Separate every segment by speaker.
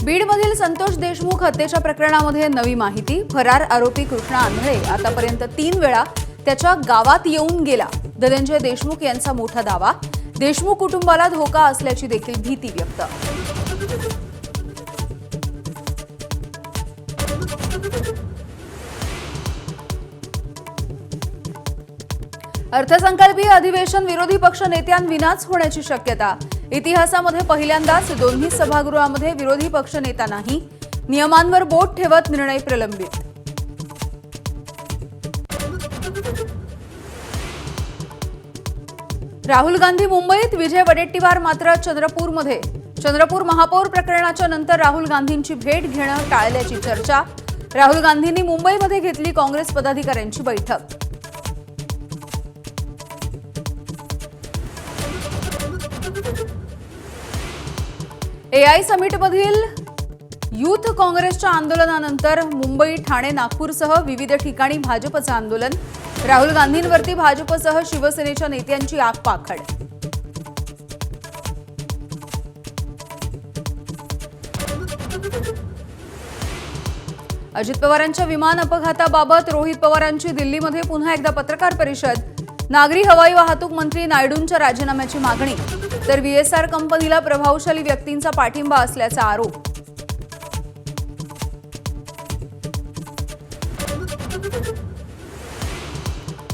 Speaker 1: बीडमधील संतोष देशमुख हत्येच्या प्रकरणामध्ये नवी माहिती। फरार आरोपी कृष्णा आंधळे आतापर्यंत 3 वेळा त्याच्या गावात येऊन गेला। धनंजय देशमुख यांचा मोठा दावा। देशमुख कुटुंबाला धोका असल्याची देखील भीती व्यक्त। अर्थसंकल्पीय अधिवेशन विरोधी पक्ष नेत्यांविनाच होण्याची शक्यता। इतिहासामध्ये पहिल्यांदाच दोन्ही सभागृहामध्ये विरोधी पक्ष नेता नाही। नियमांवर बोट ठेवत निर्णय प्रलंबित। राहुल गांधी मुंबईत, विजय वडेट्टीवार मात्र चंद्रपूरमध्ये। चंद्रपूर महापौर प्रकरणाच्या नंतर राहुल गांधींची भेट घेणं टाळल्याची चर्चा। राहुल गांधींनी मुंबईमध्ये घेतली काँग्रेस पदाधिकाऱ्यांची बैठक। एआय समिटमधील युथ काँग्रेसच्या आंदोलनानंतर मुंबई, ठाणे, नागपूरसह विविध ठिकाणी भाजपचं आंदोलन। राहुल गांधींवरती भाजपसह शिवसेनेच्या नेत्यांची आगपाखड। अजित पवारांच्या विमान अपघाताबाबत रोहित पवारांची दिल्लीमध्ये पुन्हा एकदा पत्रकार परिषद। नागरी हवाई वाहतूक मंत्री नायडूंच्या राजीनाम्याची मागणी, तर व्हीएसआर कंपनीला प्रभावशाली व्यक्तींचा पाठिंबा असल्याचा आरोप।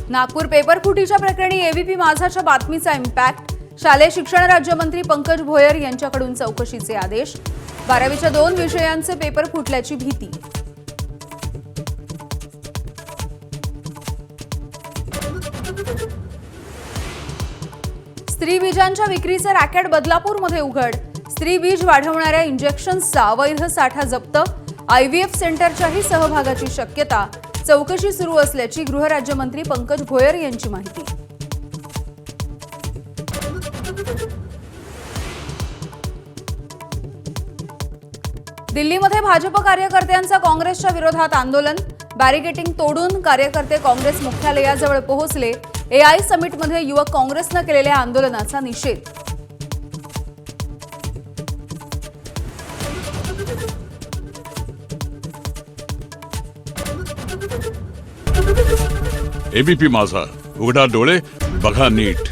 Speaker 1: नागपूर पेपरफुटीच्या प्रकरणी एबीपी माझाच्या बातमीचा इम्पॅक्ट। शालेय शिक्षण राज्यमंत्री पंकज भोयर यांच्याकडून चौकशीचे आदेश। 12वीच्या 2 विषयांचे पेपर फुटल्याची भीती। स्त्री बीजांच्या विक्रीचे रॅकेट बदलापूरमध्ये उघड। स्त्री बीज वाढवणाऱ्या इंजेक्शन्सचा अवैध साठा जप्त। आयव्हीएफ सेंटरच्याही सहभागाची शक्यता। चौकशी सुरू असल्याची गृहराज्यमंत्री पंकज भोयर यांची माहिती। दिल्लीमध्ये भाजप कार्यकर्त्यांचा काँग्रेसच्या विरोधात आंदोलन। बॅरिकेडिंग तोडून कार्यकर्ते काँग्रेस मुख्यालयाजवळ पोहोचले। एआय समिटमध्ये युवक काँग्रेसनं केलेल्या आंदोलनाचा निषेध।
Speaker 2: एबीपी माझा, उघडा डोळे बघा नीट।